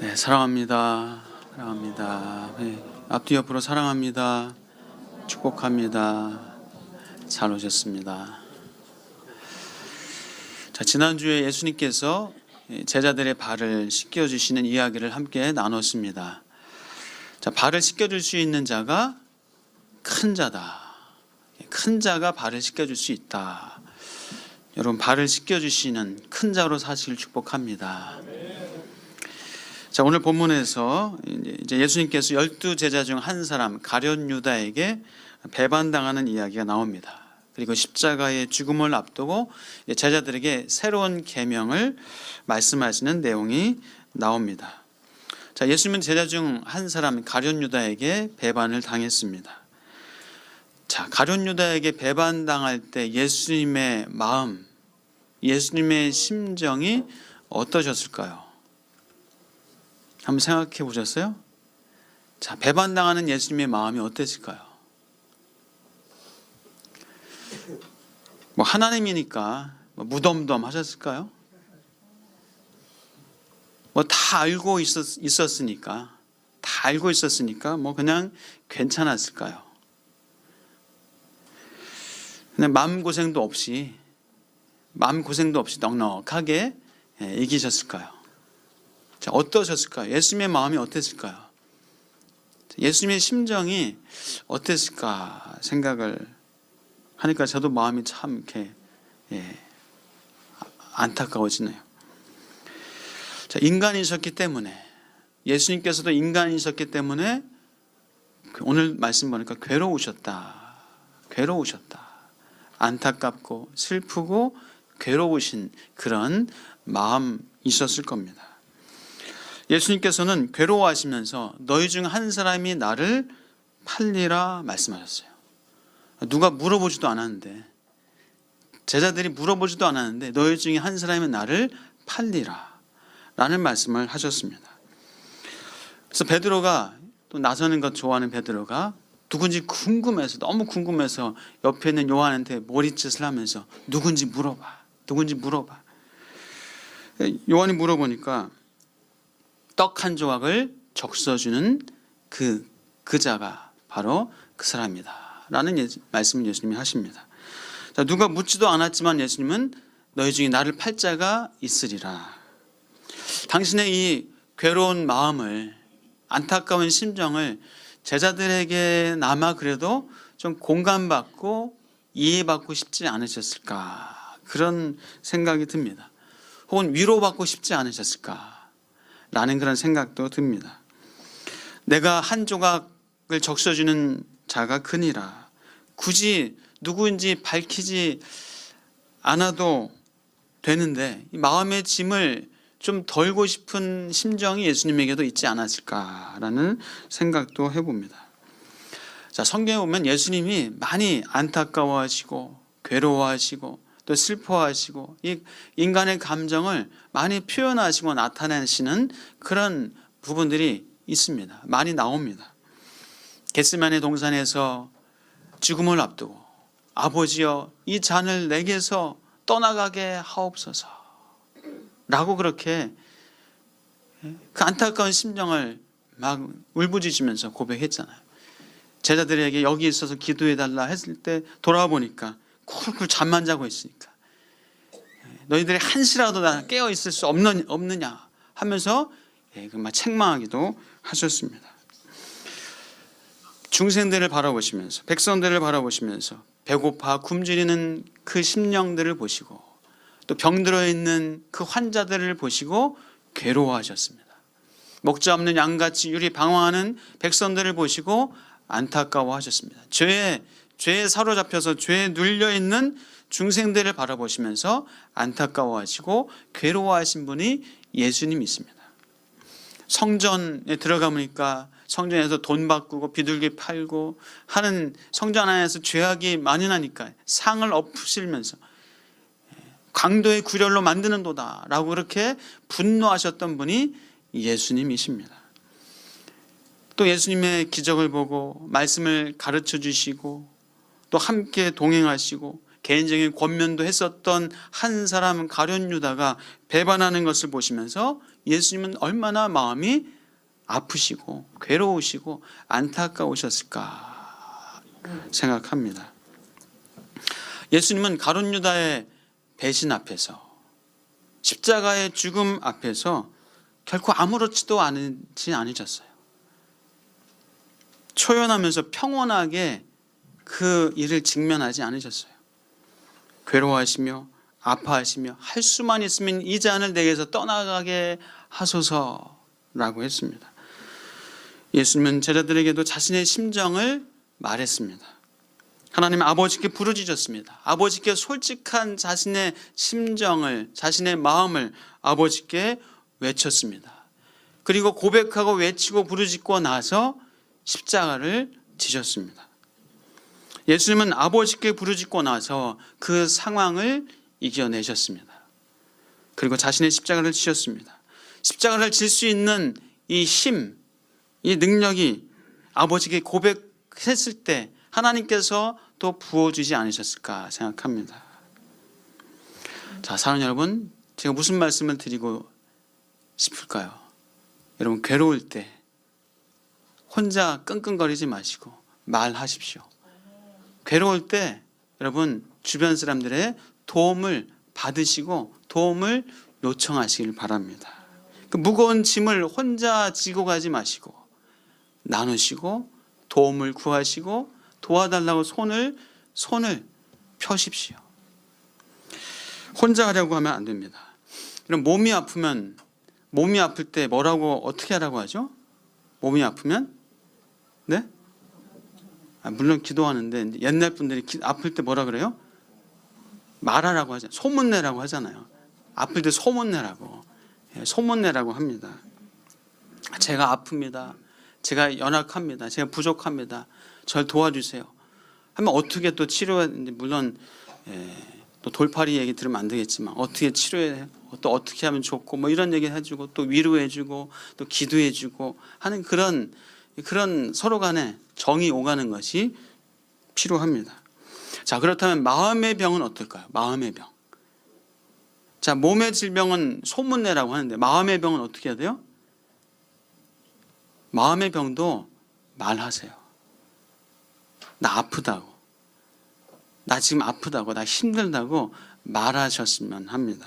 네, 사랑합니다. 사랑합니다. 네, 앞뒤 옆으로 사랑합니다. 축복합니다. 잘 오셨습니다. 자, 지난주에 예수님께서 제자들의 발을 씻겨주시는 이야기를 함께 나눴습니다. 자, 발을 씻겨줄 수 있는 자가 큰 자다. 큰 자가 발을 씻겨줄 수 있다. 여러분, 발을 씻겨주시는 큰 자로 사시길 축복합니다. 자, 오늘 본문에서 이제 예수님께서 12제자 중 한 사람 가룟 유다에게 배반당하는 이야기가 나옵니다. 그리고 십자가의 죽음을 앞두고 제자들에게 새로운 계명을 말씀하시는 내용이 나옵니다. 자, 예수님은 제자 중 한 사람 가룟 유다에게 배반을 당했습니다. 자, 가룟 유다에게 배반당할 때 예수님의 마음, 예수님의 심정이 어떠셨을까요? 한번 생각해 보셨어요? 자, 배반당하는 예수님의 마음이 어땠을까요? 뭐 하나님이니까 무덤덤 하셨을까요? 뭐 다 알고 있었으니까 뭐 그냥 괜찮았을까요? 그냥 마음고생도 없이 넉넉하게 이기셨을까요? 자, 어떠셨을까요? 예수님의 마음이 어땠을까요? 예수님의 심정이 어땠을까 생각을 하니까 저도 마음이 참 이렇게 안타까워지네요. 자, 인간이셨기 때문에, 예수님께서도 인간이셨기 때문에 오늘 말씀 보니까 괴로우셨다. 안타깝고 슬프고 괴로우신 그런 마음 있었을 겁니다. 예수님께서는 괴로워하시면서 너희 중 한 사람이 나를 팔리라 말씀하셨어요. 누가 물어보지도 않았는데, 제자들이 물어보지도 않았는데 너희 중에 한 사람이 나를 팔리라 라는 말씀을 하셨습니다. 그래서 베드로가, 또 나서는 것 좋아하는 베드로가 누군지 궁금해서, 너무 궁금해서 옆에 있는 요한한테 머리짓을 하면서 누군지 물어봐. 요한이 물어보니까 떡 한 조각을 적셔주는 그 자가 바로 그 사람이다 라는 말씀을 예수님이 하십니다. 자, 누가 묻지도 않았지만 예수님은 너희 중에 나를 팔 자가 있으리라. 당신의 이 괴로운 마음을, 안타까운 심정을 제자들에게나마 그래도 좀 공감받고 이해받고 싶지 않으셨을까, 그런 생각이 듭니다. 혹은 위로받고 싶지 않으셨을까 라는 그런 생각도 듭니다. 내가 한 조각을 적셔주는 자가 크니라. 굳이 누구인지 밝히지 않아도 되는데 이 마음의 짐을 좀 덜고 싶은 심정이 예수님에게도 있지 않았을까라는 생각도 해봅니다. 자, 성경에 보면 예수님이 많이 안타까워하시고 괴로워하시고 또 슬퍼하시고 이 인간의 감정을 많이 표현하시고 나타내시는 그런 부분들이 있습니다. 많이 나옵니다. 겟세마네 동산에서 죽음을 앞두고 아버지여 이 잔을 내게서 떠나가게 하옵소서 라고 그렇게 그 안타까운 심정을 막 울부짖으면서 고백했잖아요. 제자들에게 여기 있어서 기도해달라 했을 때 돌아와 보니까 쿨쿨 잠만 자고 있으니까 너희들이 한시라도 나 깨어 있을 수 없느냐 하면서 막 책망하기도 하셨습니다. 중생들을 바라보시면서, 백성들을 바라보시면서 배고파 굶주리는 그 심령들을 보시고 또 병들어 있는 그 환자들을 보시고 괴로워하셨습니다. 목자 없는 양같이 유리 방황하는 백성들을 보시고 안타까워하셨습니다. 죄에 사로잡혀서 죄에 눌려있는 중생들을 바라보시면서 안타까워하시고 괴로워하신 분이 예수님이십니다. 성전에 들어가 보니까 성전에서 돈 바꾸고 비둘기 팔고 하는 성전 안에서 죄악이 많이 나니까 상을 엎으시면서 강도의 구렬로 만드는도다 라고 그렇게 분노하셨던 분이 예수님이십니다. 또 예수님의 기적을 보고 말씀을 가르쳐 주시고 또 함께 동행하시고 개인적인 권면도 했었던 한 사람 가룟 유다가 배반하는 것을 보시면서 예수님은 얼마나 마음이 아프시고 괴로우시고 안타까우셨을까 생각합니다. 예수님은 가룟 유다의 배신 앞에서, 십자가의 죽음 앞에서 결코 아무렇지도 않지 않으셨어요. 초연하면서 평온하게 그 일을 직면하지 않으셨어요. 괴로워하시며 아파하시며 할 수만 있으면 이 잔을 내게서 떠나가게 하소서라고 했습니다. 예수님은 제자들에게도 자신의 심정을 말했습니다. 하나님 아버지께 부르짖었습니다. 아버지께 솔직한 자신의 심정을, 자신의 마음을 아버지께 외쳤습니다. 그리고 고백하고 외치고 부르짖고 나서 십자가를 지셨습니다. 예수님은 아버지께 부르짖고 나서 그 상황을 이겨내셨습니다. 그리고 자신의 십자가를 지셨습니다. 십자가를 질 수 있는 이 힘, 이 능력이 아버지께 고백했을 때 하나님께서 또 부어주지 않으셨을까 생각합니다. 자, 사랑하는 여러분, 제가 무슨 말씀을 드리고 싶을까요? 여러분, 괴로울 때 혼자 끙끙거리지 마시고 말하십시오. 괴로울 때 여러분 주변 사람들의 도움을 받으시고 도움을 요청하시길 바랍니다. 그 무거운 짐을 혼자 지고 가지 마시고 나누시고 도움을 구하시고 도와달라고 손을 펴십시오. 혼자 하려고 하면 안 됩니다. 그럼 몸이 아프면, 몸이 아플 때 뭐라고 어떻게 하라고 하죠? 몸이 아프면? 네? 물론 기도하는데 옛날 분들이 아플 때 뭐라 그래요? 말하라고 하잖아요. 소문내라고 하잖아요. 아플 때 소문내라고. 소문내라고 합니다. 제가 아픕니다. 제가 연약합니다. 제가 부족합니다. 저를 도와주세요. 하면 어떻게 또 치료하는지, 물론 또 돌팔이 얘기 들으면 안 되겠지만 어떻게 치료해, 또 어떻게 하면 좋고 뭐 이런 얘기 해주고 또 위로해주고 또 기도해주고 하는 그런 서로 간에 정이 오가는 것이 필요합니다. 자, 그렇다면 마음의 병은 어떨까요? 마음의 병. 자, 몸의 질병은 소문내라고 하는데 마음의 병은 어떻게 해야 돼요? 마음의 병도 말하세요. 나 아프다고, 나 지금 아프다고, 나 힘들다고 말하셨으면 합니다.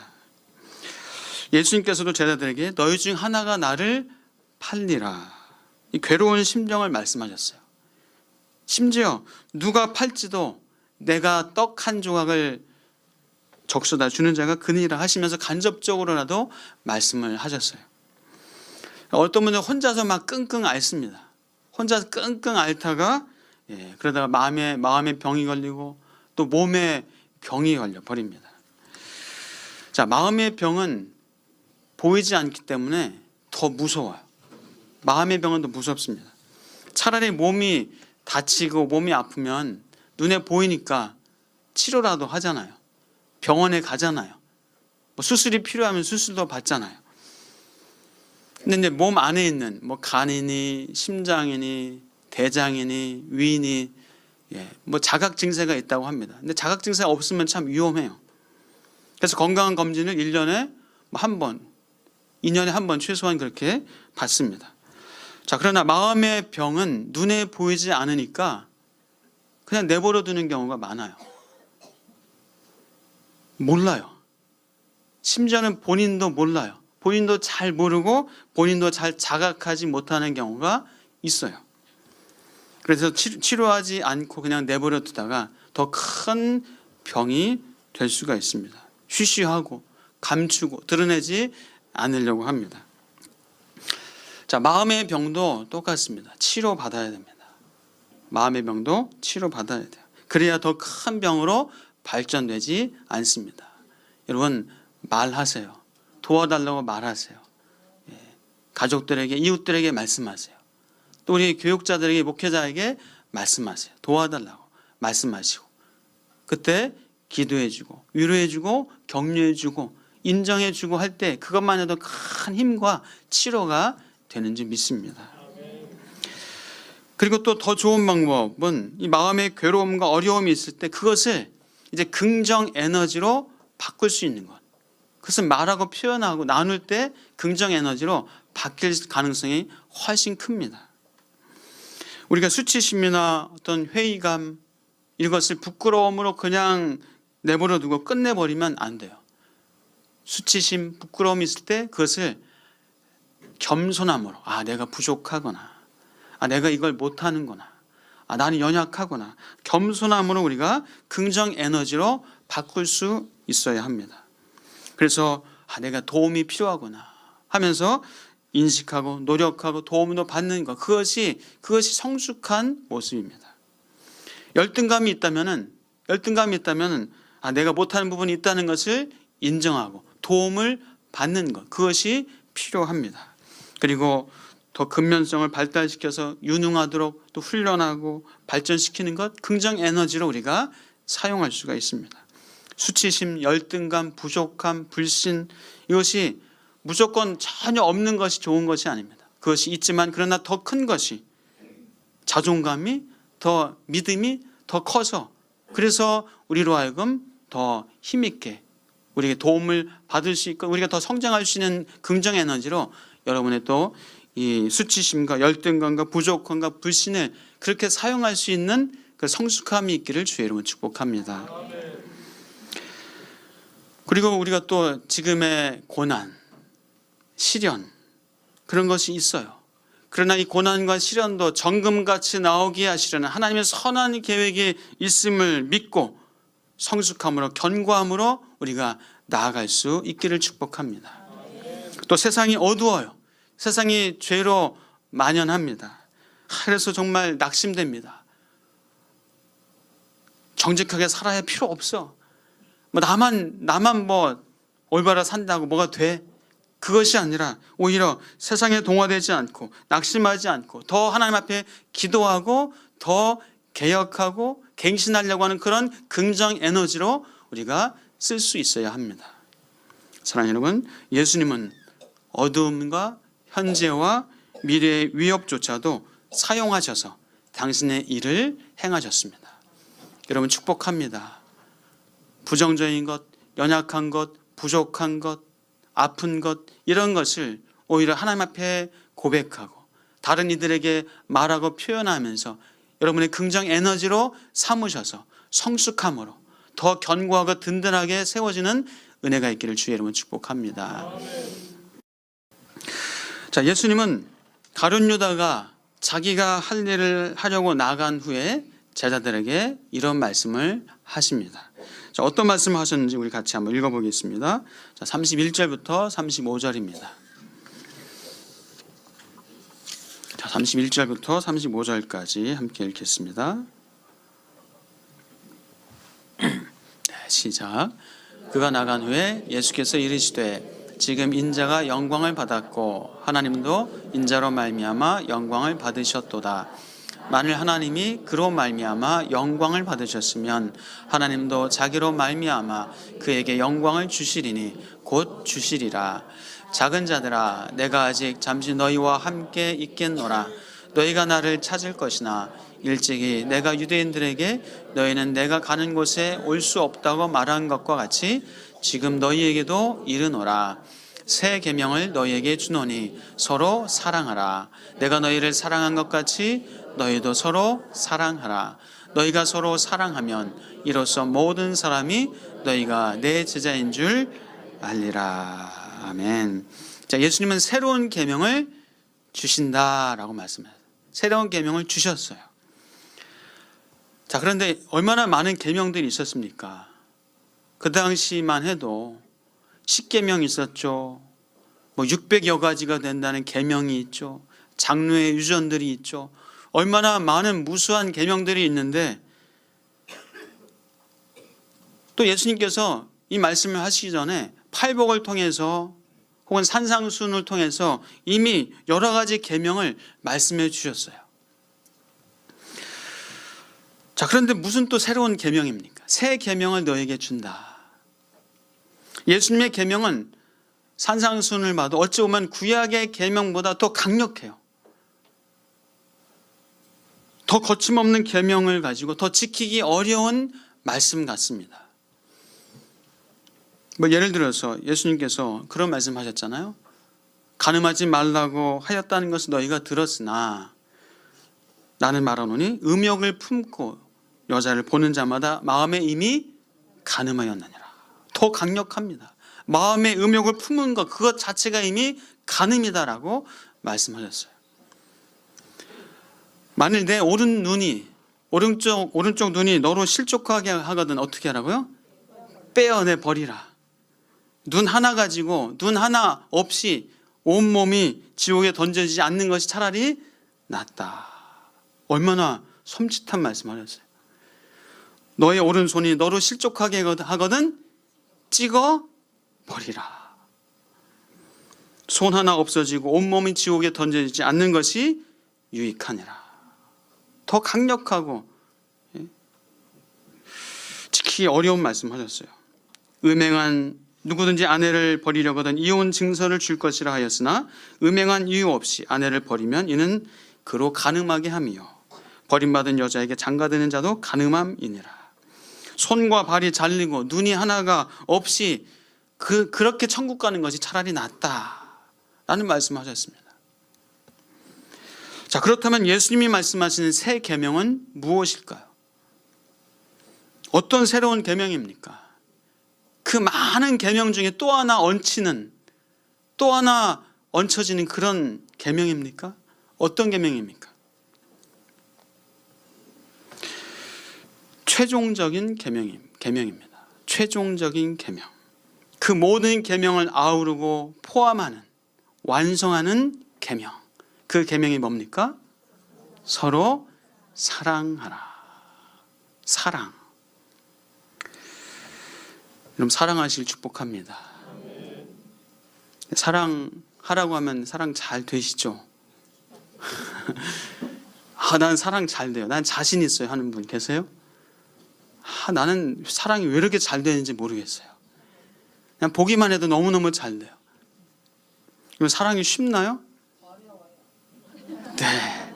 예수님께서도 제자들에게 너희 중 하나가 나를 팔리라, 이 괴로운 심정을 말씀하셨어요. 심지어 누가 팔지도 내가 떡 한 조각을 적셔다 주는 자가 그니라 하시면서 간접적으로라도 말씀을 하셨어요. 어떤 분은 혼자서 막 끙끙 앓습니다. 혼자서 끙끙 앓다가 그러다가 마음에 병이 걸리고 또 몸에 병이 걸려 버립니다. 자, 마음의 병은 보이지 않기 때문에 더 무서워요. 마음의 병은 더 무섭습니다. 차라리 몸이 다치고 몸이 아프면 눈에 보이니까 치료라도 하잖아요. 병원에 가잖아요. 뭐 수술이 필요하면 수술도 받잖아요. 근데 이제 몸 안에 있는 뭐 간이니 심장이니 대장이니 위니 뭐 자각 증세가 있다고 합니다. 근데 자각 증세가 없으면 참 위험해요. 그래서 건강 검진을 1년에 한 번, 2년에 한 번 최소한 그렇게 받습니다. 자, 그러나 마음의 병은 눈에 보이지 않으니까 그냥 내버려 두는 경우가 많아요. 몰라요. 심지어는 본인도 몰라요. 본인도 잘 모르고 본인도 잘 자각하지 못하는 경우가 있어요. 그래서 치료하지 않고 그냥 내버려 두다가 더 큰 병이 될 수가 있습니다. 쉬쉬하고 감추고 드러내지 않으려고 합니다. 자, 마음의 병도 똑같습니다. 치료받아야 됩니다. 마음의 병도 치료받아야 돼요. 그래야 더 큰 병으로 발전되지 않습니다. 여러분, 말하세요. 도와달라고 말하세요. 가족들에게, 이웃들에게 말씀하세요. 또 우리 교육자들에게, 목회자에게 말씀하세요. 도와달라고 말씀하시고, 그때 기도해주고 위로해주고 격려해주고 인정해주고 할 때 그것만 해도 큰 힘과 치료가 되는 줄 믿습니다. 그리고 또 더 좋은 방법은 이 마음의 괴로움과 어려움이 있을 때 그것을 이제 긍정 에너지로 바꿀 수 있는 것. 그것은 말하고 표현하고 나눌 때 긍정 에너지로 바뀔 가능성이 훨씬 큽니다. 우리가 수치심이나 어떤 회의감 이것을 부끄러움으로 그냥 내버려 두고 끝내버리면 안 돼요. 수치심, 부끄러움이 있을 때 그것을 겸손함으로 내가 부족하구나, 내가 이걸 못하는구나, 나는 연약하구나, 겸손함으로 우리가 긍정 에너지로 바꿀 수 있어야 합니다. 그래서 내가 도움이 필요하구나 하면서 인식하고 노력하고 도움도 받는 것, 그것이 성숙한 모습입니다. 열등감이 있다면은 내가 못하는 부분이 있다는 것을 인정하고 도움을 받는 것, 그것이 필요합니다. 그리고 더 근면성을 발달시켜서 유능하도록 또 훈련하고 발전시키는 것, 긍정 에너지로 우리가 사용할 수가 있습니다. 수치심, 열등감, 부족함, 불신, 이것이 무조건 전혀 없는 것이 좋은 것이 아닙니다. 그것이 있지만 그러나 더 큰 것이 자존감이, 더 믿음이 더 커서, 그래서 우리로 하여금 더 힘있게 우리에게 도움을 받을 수 있고 우리가 더 성장할 수 있는 긍정 에너지로 여러분의 또 이 수치심과 열등감과 부족함과 불신을 그렇게 사용할 수 있는 그 성숙함이 있기를 주의 이름으로 축복합니다. 그리고 우리가 또 지금의 고난, 시련, 그런 것이 있어요. 그러나 이 고난과 시련도 정금같이 나오게 하시려는 하나님의 선한 계획이 있음을 믿고 성숙함으로, 견고함으로 우리가 나아갈 수 있기를 축복합니다. 또 세상이 어두워요. 세상이 죄로 만연합니다. 그래서 정말 낙심됩니다. 정직하게 살아야 필요 없어. 나만 올바라 산다고 뭐가 돼? 그것이 아니라 오히려 세상에 동화되지 않고 낙심하지 않고 더 하나님 앞에 기도하고 더 개혁하고 갱신하려고 하는 그런 긍정 에너지로 우리가 쓸 수 있어야 합니다. 사랑하는 여러분, 예수님은 어두움과 현재와 미래의 위협조차도 사용하셔서 당신의 일을 행하셨습니다. 여러분 축복합니다. 부정적인 것, 연약한 것, 부족한 것, 아픈 것, 이런 것을 오히려 하나님 앞에 고백하고 다른 이들에게 말하고 표현하면서 여러분의 긍정 에너지로 삼으셔서 성숙함으로 더 견고하고 든든하게 세워지는 은혜가 있기를 주의 이름으로 축복합니다. 자, 예수님은 가룟 유다가 자기가 할 일을 하려고 나간 후에 제자들에게 이런 말씀을 하십니다. 자, 어떤 말씀을 하셨는지 우리 같이 한번 읽어보겠습니다. 자, 31절부터 35절입니다. 자, 31절부터 35절까지 함께 읽겠습니다. 네, 시작. 그가 나간 후에 예수께서 이르시되 지금 인자가 영광을 받았고 하나님도 인자로 말미암아 영광을 받으셨도다. 만일 하나님이 그로 말미암아 영광을 받으셨으면 하나님도 자기로 말미암아 그에게 영광을 주시리니 곧 주시리라. 작은 자들아, 내가 아직 잠시 너희와 함께 있겠노라. 너희가 나를 찾을 것이나 일찍이 내가 유대인들에게 너희는 내가 가는 곳에 올 수 없다고 말한 것과 같이 지금 너희에게도 이르노라. 새 계명을 너희에게 주노니 서로 사랑하라. 내가 너희를 사랑한 것 같이 너희도 서로 사랑하라. 너희가 서로 사랑하면 이로써 모든 사람이 너희가 내 제자인 줄 알리라. 아멘. 자, 예수님은 새로운 계명을 주신다라고 말씀해요. 새로운 계명을 주셨어요. 자, 그런데 얼마나 많은 계명들이 있었습니까? 그 당시만 해도 10계명이 있었죠. 600여 가지가 된다는 계명이 있죠. 장로의 유전들이 있죠. 얼마나 많은 무수한 계명들이 있는데 또 예수님께서 이 말씀을 하시기 전에 팔복을 통해서 혹은 산상순을 통해서 이미 여러 가지 계명을 말씀해 주셨어요. 자, 그런데 무슨 또 새로운 계명입니까? 새 계명을 너에게 준다. 예수님의 계명은 산상순을 봐도 어찌 보면 구약의 계명보다 더 강력해요. 더 거침없는 계명을 가지고 더 지키기 어려운 말씀 같습니다. 뭐 예를 들어서 예수님께서 그런 말씀하셨잖아요. 간음하지 말라고 하였다는 것을 너희가 들었으나 나는 말하노니 음욕을 품고 여자를 보는 자마다 마음에 이미 간음하였느니라. 더 강력합니다. 마음의 음욕을 품은 것, 그것 자체가 이미 간음이다라고 말씀하셨어요. 만일 내 오른쪽 눈이 너로 실족하게 하거든 어떻게 하라고요? 빼어내 버리라. 눈 하나 가지고 눈 하나 없이 온몸이 지옥에 던져지지 않는 것이 차라리 낫다. 얼마나 섬찟한 말씀하셨어요. 너의 오른손이 너로 실족하게 하거든 찍어 버리라. 손 하나 없어지고 온몸이 지옥에 던져지지 않는 것이 유익하니라. 더 강력하고 지키기 어려운 말씀하셨어요. 음행한 누구든지 아내를 버리려거든 이혼 증서를 줄 것이라 하였으나 음행한 이유 없이 아내를 버리면 이는 그로 간음하게 함이요 버림받은 여자에게 장가드는 자도 간음함이니라. 손과 발이 잘리고 눈이 하나가 없이 그렇게 천국 가는 것이 차라리 낫다라는 말씀하셨습니다. 자, 그렇다면 예수님이 말씀하시는 새 계명은 무엇일까요? 어떤 새로운 계명입니까? 그 많은 계명 중에 또 하나 얹혀지는 그런 계명입니까? 어떤 계명입니까? 최종적인 계명입니다. 최종적인 계명. 그 모든 계명을 아우르고 포함하는 완성하는 계명. 그 계명이 뭡니까? 서로 사랑하라. 사랑. 여러분 사랑하시길 축복합니다. 사랑하라고 하면 사랑 잘 되시죠? 난 사랑 잘 돼요. 난 자신 있어요 하는 분 계세요? 나는 사랑이 왜 이렇게 잘 되는지 모르겠어요. 그냥 보기만 해도 너무너무 잘 돼요. 그럼 사랑이 쉽나요? 네.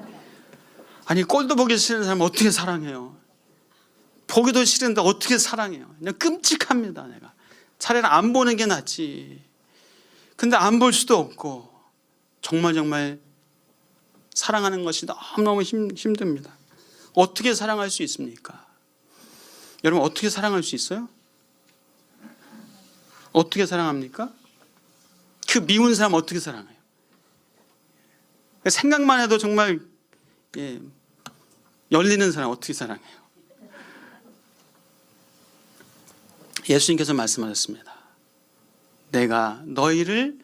아니 꼴도 보기 싫은 사람 어떻게 사랑해요? 보기도 싫은데 어떻게 사랑해요? 그냥 끔찍합니다. 내가 차라리 안 보는 게 낫지. 근데 안 볼 수도 없고 정말 사랑하는 것이 너무너무 힘듭니다. 어떻게 사랑할 수 있습니까? 여러분 어떻게 사랑할 수 있어요? 어떻게 사랑합니까? 그 미운 사람 어떻게 사랑해요? 생각만 해도 정말 열리는 사람 어떻게 사랑해요? 예수님께서 말씀하셨습니다. 내가 너희를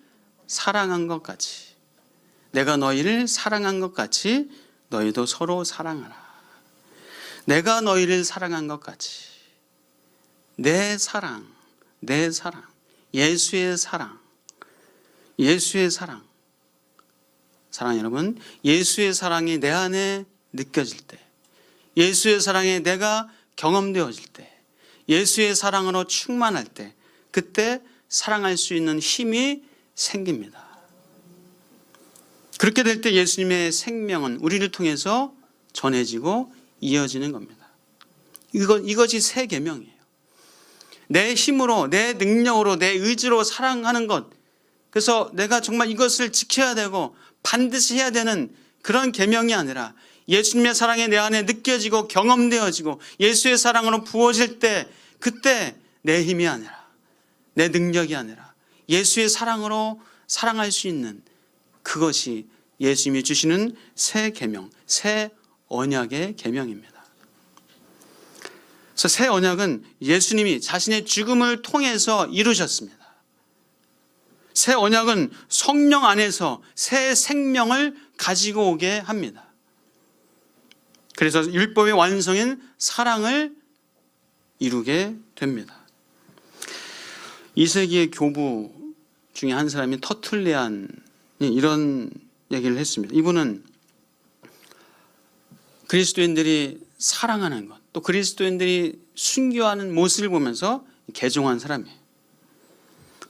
사랑한 것 같이 너희도 서로 사랑하라. 내가 너희를 사랑한 것 같이 내 사랑, 예수의 사랑. 사랑 여러분, 예수의 사랑이 내 안에 느껴질 때, 예수의 사랑에 내가 경험되어질 때, 예수의 사랑으로 충만할 때, 그때 사랑할 수 있는 힘이 생깁니다. 그렇게 될 때 예수님의 생명은 우리를 통해서 전해지고 이어지는 겁니다. 이것이 새 계명이에요. 내 힘으로, 내 능력으로, 내 의지로 사랑하는 것. 그래서 내가 정말 이것을 지켜야 되고 반드시 해야 되는 그런 계명이 아니라 예수님의 사랑이 내 안에 느껴지고 경험되어지고 예수의 사랑으로 부어질 때 그때 내 힘이 아니라 내 능력이 아니라 예수의 사랑으로 사랑할 수 있는 그것이 예수님이 주시는 새 계명, 새 언약의 계명입니다. 그래서 새 언약은 예수님이 자신의 죽음을 통해서 이루셨습니다. 새 언약은 성령 안에서 새 생명을 가지고 오게 합니다. 그래서 율법의 완성인 사랑을 이루게 됩니다. 2세기의 교부 중에 한 사람이 터툴리안이 이런 얘기를 했습니다. 이분은 그리스도인들이 사랑하는 것, 또 그리스도인들이 순교하는 모습을 보면서 개종한 사람이에요.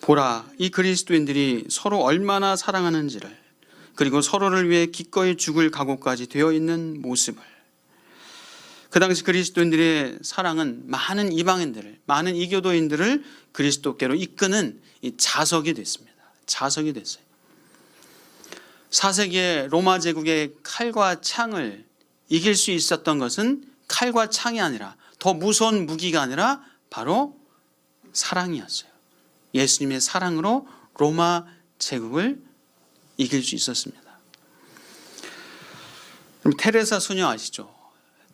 보라, 이 그리스도인들이 서로 얼마나 사랑하는지를, 그리고 서로를 위해 기꺼이 죽을 각오까지 되어 있는 모습을. 그 당시 그리스도인들의 사랑은 많은 이방인들을, 많은 이교도인들을 그리스도께로 이끄는 이 자석이 됐습니다. 자석이 됐어요. 4세기의 로마 제국의 칼과 창을 이길 수 있었던 것은 칼과 창이 아니라, 더 무서운 무기가 아니라 바로 사랑이었어요. 예수님의 사랑으로 로마 제국을 이길 수 있었습니다. 그럼 테레사 수녀 아시죠?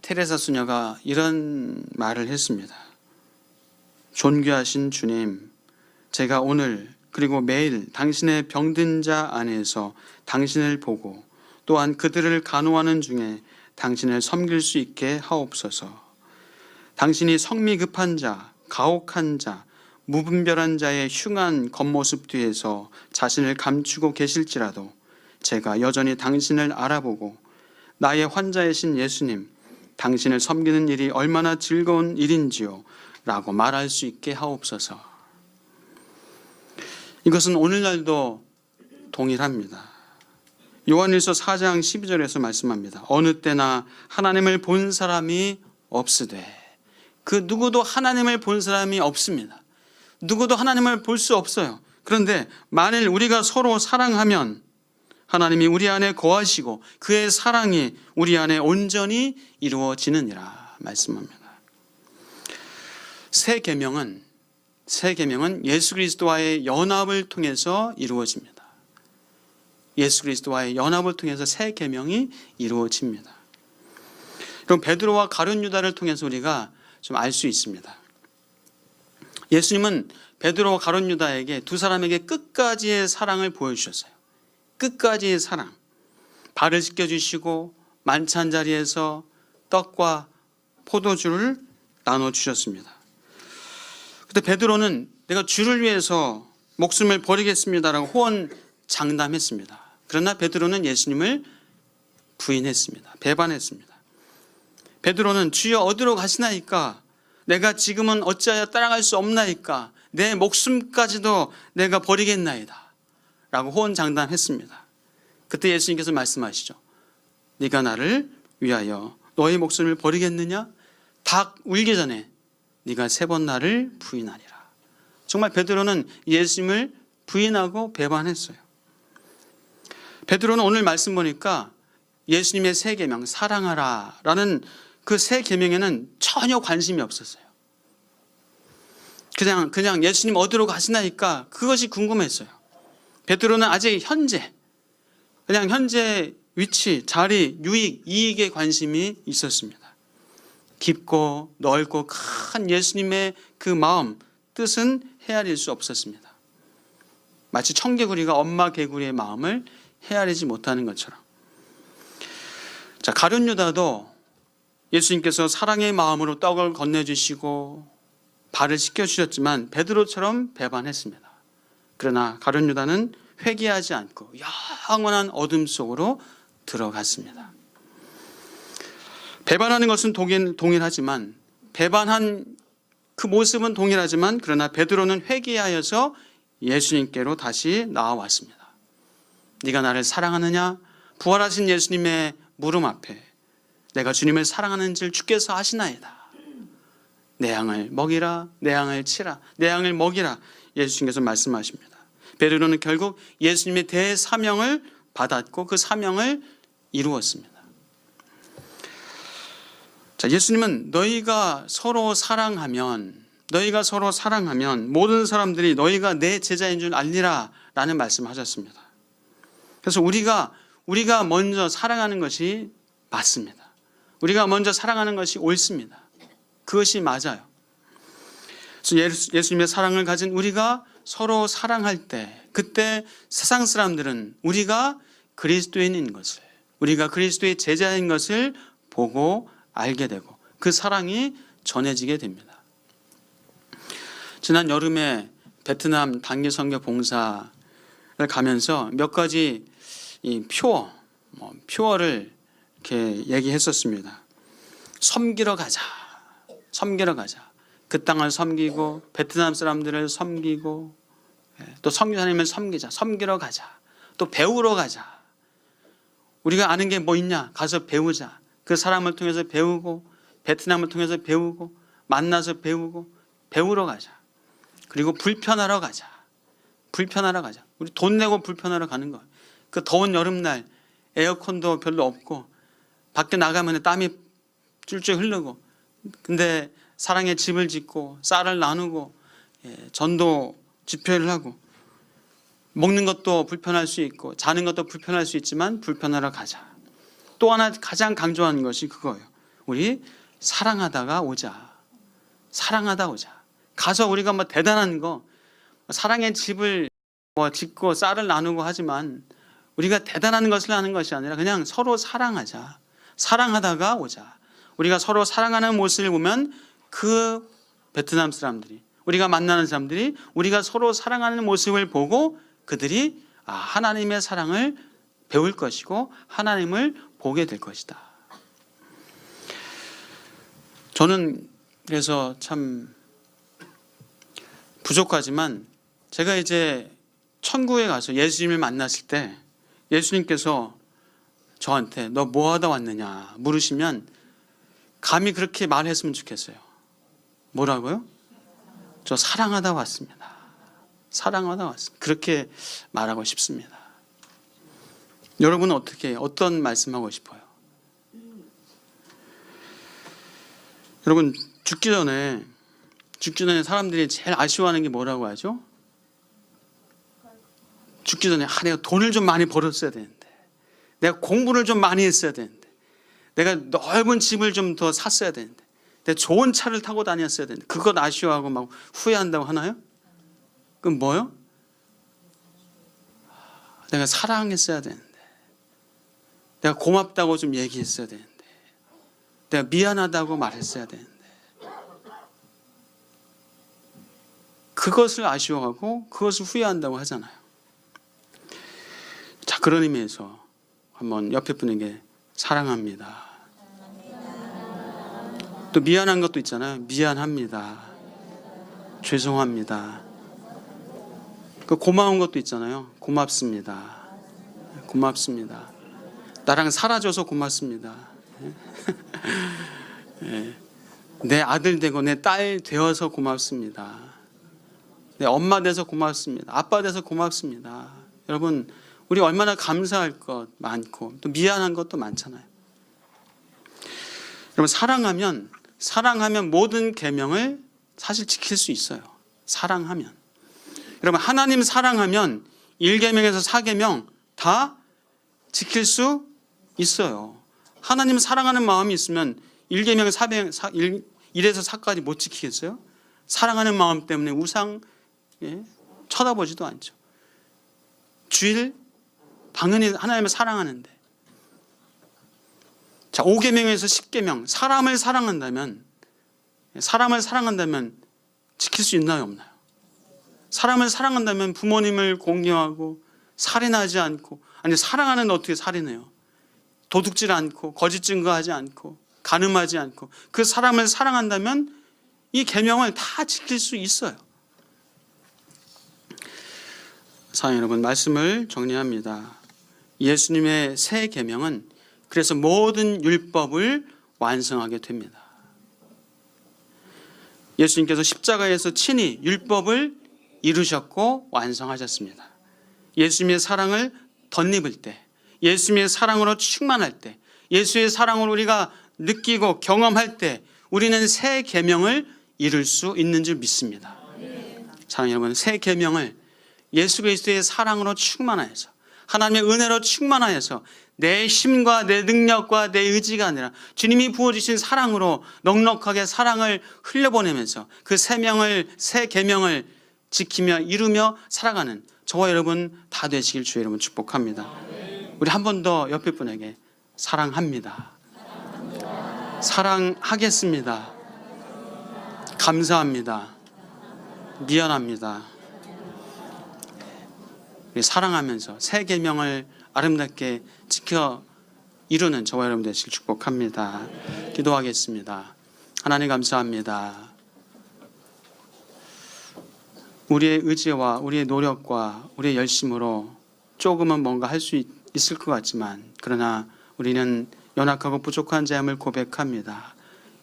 테레사 수녀가 이런 말을 했습니다. 존귀하신 주님, 제가 오늘 그리고 매일 당신의 병든 자 안에서 당신을 보고 또한 그들을 간호하는 중에 당신을 섬길 수 있게 하옵소서. 당신이 성미 급한 자, 가혹한 자, 무분별한 자의 흉한 겉모습 뒤에서 자신을 감추고 계실지라도 제가 여전히 당신을 알아보고 나의 환자이신 예수님, 당신을 섬기는 일이 얼마나 즐거운 일인지요 라고 말할 수 있게 하옵소서. 이것은 오늘날도 동일합니다. 요한일서 4장 12절에서 말씀합니다. 어느 때나 하나님을 본 사람이 없으되, 그 누구도 하나님을 본 사람이 없습니다. 누구도 하나님을 볼 수 없어요. 그런데 만일 우리가 서로 사랑하면 하나님이 우리 안에 거하시고 그의 사랑이 우리 안에 온전히 이루어지느니라 말씀합니다. 새 계명은 예수 그리스도와의 연합을 통해서 이루어집니다. 예수 그리스도와의 연합을 통해서 새 계명이 이루어집니다. 그럼 베드로와 가룟 유다를 통해서 우리가 좀 알 수 있습니다. 예수님은 베드로와 가룟 유다에게, 두 사람에게 끝까지의 사랑을 보여주셨어요. 끝까지의 사랑. 발을 씻겨주시고 만찬 자리에서 떡과 포도주를 나눠주셨습니다. 그때 베드로는 내가 주를 위해서 목숨을 버리겠습니다라고 호언 장담했습니다. 그러나 베드로는 예수님을 부인했습니다. 배반했습니다. 베드로는 주여 어디로 가시나이까? 내가 지금은 어찌하여 따라갈 수 없나이까? 내 목숨까지도 내가 버리겠나이다 라고 호언장담했습니다. 그때 예수님께서 말씀하시죠. 네가 나를 위하여 너의 목숨을 버리겠느냐? 닭 울기 전에 네가 3번 나를 부인하리라. 정말 베드로는 예수님을 부인하고 배반했어요. 베드로는 오늘 말씀 보니까 예수님의 새 계명, 사랑하라 라는 그 새 계명에는 전혀 관심이 없었어요. 그냥 예수님 어디로 가시나이까 그것이 궁금했어요. 베드로는 아직 현재 위치, 자리, 유익, 이익에 관심이 있었습니다. 깊고 넓고 큰 예수님의 그 마음, 뜻은 헤아릴 수 없었습니다. 마치 청개구리가 엄마 개구리의 마음을 헤아리지 못하는 것처럼. 자, 가룟 유다도 예수님께서 사랑의 마음으로 떡을 건네주시고 발을 씻겨주셨지만 베드로처럼 배반했습니다. 그러나 가룟 유다는 회개하지 않고 영원한 어둠 속으로 들어갔습니다. 배반하는 것은 동일하지만, 배반한 그 모습은 동일하지만, 그러나 베드로는 회개하여서 예수님께로 다시 나아왔습니다. 네가 나를 사랑하느냐? 부활하신 예수님의 물음 앞에 내가 주님을 사랑하는 줄 주께서 아시나이다. 내 양을 먹이라, 내 양을 치라, 내 양을 먹이라 예수님께서 말씀하십니다. 베드로는 결국 예수님의 대사명을 받았고 그 사명을 이루었습니다. 자, 예수님은 너희가 서로 사랑하면 모든 사람들이 너희가 내 제자인 줄 알리라 라는 말씀하셨습니다. 그래서 우리가 먼저 사랑하는 것이 맞습니다. 우리가 먼저 사랑하는 것이 옳습니다. 그것이 맞아요. 그래서 예수님의 사랑을 가진 우리가 서로 사랑할 때, 그때 세상 사람들은 우리가 그리스도인인 것을, 우리가 그리스도의 제자인 것을 보고 알게 되고 그 사랑이 전해지게 됩니다. 지난 여름에 베트남 단기 선교 봉사를 가면서 몇 가지 이 표어를 이렇게 얘기했었습니다. 섬기러 가자. 그 땅을 섬기고 베트남 사람들을 섬기고 또 선교사님을 섬기자. 섬기러 가자. 또 배우러 가자. 우리가 아는 게 뭐 있냐? 가서 배우자. 그 사람을 통해서 배우고 베트남을 통해서 배우고 만나서 배우고 배우러 가자. 그리고 불편하러 가자. 불편하러 가자. 우리 돈 내고 불편하러 가는 거예요. 그 더운 여름날 에어컨도 별로 없고 밖에 나가면 땀이 쫄쫄 흐르고, 근데 사랑의 집을 짓고 쌀을 나누고 전도 집회를 하고, 먹는 것도 불편할 수 있고 자는 것도 불편할 수 있지만 불편하러 가자. 또 하나 가장 강조하는 것이 그거예요. 우리 사랑하다가 오자. 사랑하다 오자. 가서 우리가 뭐 대단한 거, 사랑의 집을 뭐 짓고 쌀을 나누고 하지만 우리가 대단한 것을 하는 것이 아니라 그냥 서로 사랑하자. 사랑하다가 오자. 우리가 서로 사랑하는 모습을 보면 그 베트남 사람들이, 우리가 만나는 사람들이 우리가 서로 사랑하는 모습을 보고 그들이 하나님의 사랑을 배울 것이고 하나님을 보게 될 것이다. 저는 그래서 참 부족하지만 제가 이제 천국에 가서 예수님을 만났을 때 예수님께서 저한테 너 뭐 하다 왔느냐 물으시면 감히 그렇게 말했으면 좋겠어요. 뭐라고요? 저 사랑하다 왔습니다. 사랑하다 왔습니다. 그렇게 말하고 싶습니다. 여러분은 어떤 말씀하고 싶어요? 여러분, 죽기 전에 사람들이 제일 아쉬워하는 게 뭐라고 하죠? 죽기 전에 내가 돈을 좀 많이 벌었어야 되는데, 내가 공부를 좀 많이 했어야 되는데, 내가 넓은 집을 좀 더 샀어야 되는데, 내가 좋은 차를 타고 다녔어야 되는데, 그것 아쉬워하고 막 후회한다고 하나요? 그럼 뭐요? 내가 사랑했어야 되는데, 내가 고맙다고 좀 얘기했어야 되는데, 내가 미안하다고 말했어야 되는데, 그것을 아쉬워하고 그것을 후회한다고 하잖아요. 자, 그런 의미에서 한번 옆에 분에게 사랑합니다. 또 미안한 것도 있잖아요. 미안합니다. 죄송합니다. 그 고마운 것도 있잖아요. 고맙습니다. 고맙습니다. 나랑 살아줘서 고맙습니다. 내 아들 되고 내 딸 되어서 고맙습니다. 내 엄마 돼서 고맙습니다. 아빠 돼서 고맙습니다. 여러분, 우리 얼마나 감사할 것 많고 또 미안한 것도 많잖아요. 여러분, 사랑하면 모든 계명을 사실 지킬 수 있어요. 사랑하면. 여러분, 하나님 사랑하면 1계명에서 4계명 다 지킬 수 있어요. 하나님 사랑하는 마음이 있으면 1계명 1에서 4까지 못 지키겠어요? 사랑하는 마음 때문에 우상 쳐다보지도 않죠. 주일 당연히 하나님을 사랑하는데, 자, 5계명에서 10계명 사람을 사랑한다면 지킬 수 있나요, 없나요? 사람을 사랑한다면 부모님을 공경하고 살인하지 않고, 아니 사랑하는 어떻게 살인해요? 도둑질 않고 거짓 증거하지 않고 간음하지 않고 그 사람을 사랑한다면 이 계명을 다 지킬 수 있어요. 사랑하는 여러분, 말씀을 정리합니다. 예수님의 새 계명은 그래서 모든 율법을 완성하게 됩니다. 예수님께서 십자가에서 친히 율법을 이루셨고 완성하셨습니다. 예수님의 사랑을 덧입을 때, 예수님의 사랑으로 충만할 때, 예수의 사랑을 우리가 느끼고 경험할 때 우리는 새 계명을 이룰 수 있는 줄 믿습니다. 사랑하는 여러분, 새 계명을 예수 그리스도의 사랑으로 충만하여서, 하나님의 은혜로 충만하여서 내 힘과 내 능력과 내 의지가 아니라 주님이 부어주신 사랑으로 넉넉하게 사랑을 흘려보내면서 그 새 계명을 지키며 이루며 살아가는 저와 여러분 다 되시길 주의 이름으로 축복합니다. 우리 한 번 더 옆에 분에게 사랑합니다. 사랑하겠습니다. 감사합니다. 미안합니다. 우리 사랑하면서 새 계명을 아름답게 지켜 이루는 저와 여러분 되시길 축복합니다. 기도하겠습니다. 하나님 감사합니다. 우리의 의지와 우리의 노력과 우리의 열심으로 조금은 뭔가 할 수 있을 것 같지만, 그러나 우리는 연약하고 부족한 자임을 고백합니다.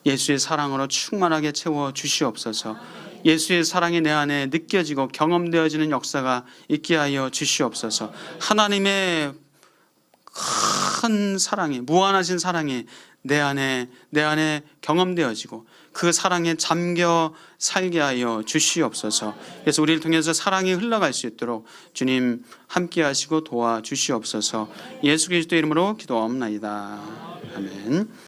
예수의 사랑으로 충만하게 채워 주시옵소서. 예수의 사랑이 내 안에 느껴지고 경험되어지는 역사가 있게 하여 주시옵소서. 하나님의 큰 사랑이, 무한하신 사랑이 내 안에 경험되어지고 그 사랑에 잠겨 살게 하여 주시옵소서. 그래서 우리를 통해서 사랑이 흘러갈 수 있도록 주님 함께 하시고 도와주시옵소서. 예수 그리스도 이름으로 기도하옵나이다. 아멘.